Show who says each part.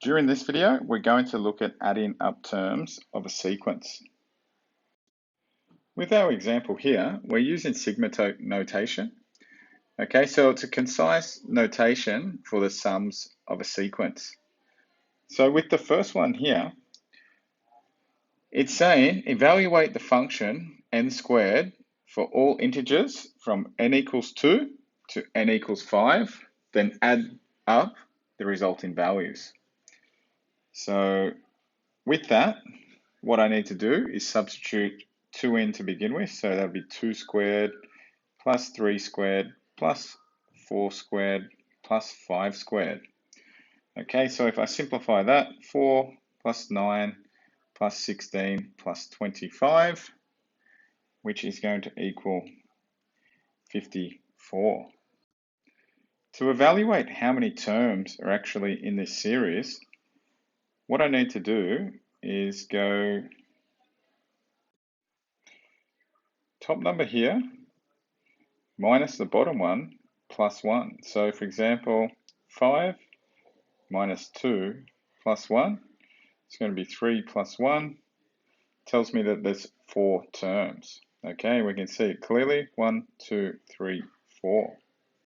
Speaker 1: During this video, we're going to look at adding up terms of a sequence. With our example here, we're using sigma notation. Okay, so it's a concise notation for the sums of a sequence. So with the first one here, it's saying evaluate the function n squared for all integers from n equals 2 to n equals 5, then add up the resulting values. So with that, what I need to do is substitute 2n to begin with. So that would be 2 squared plus 3 squared plus 4 squared plus 5 squared. Okay, so if I simplify that, 4 plus 9 plus 16 plus 25, which is going to equal 54. To evaluate how many terms are actually in this series, what I need to do is go top number here minus the bottom one plus 1. So for example, 5 minus 2 plus 1, it's going to be 3 plus 1, tells me that there's 4 terms. Okay, we can see it clearly, 1, 2, 3, 4.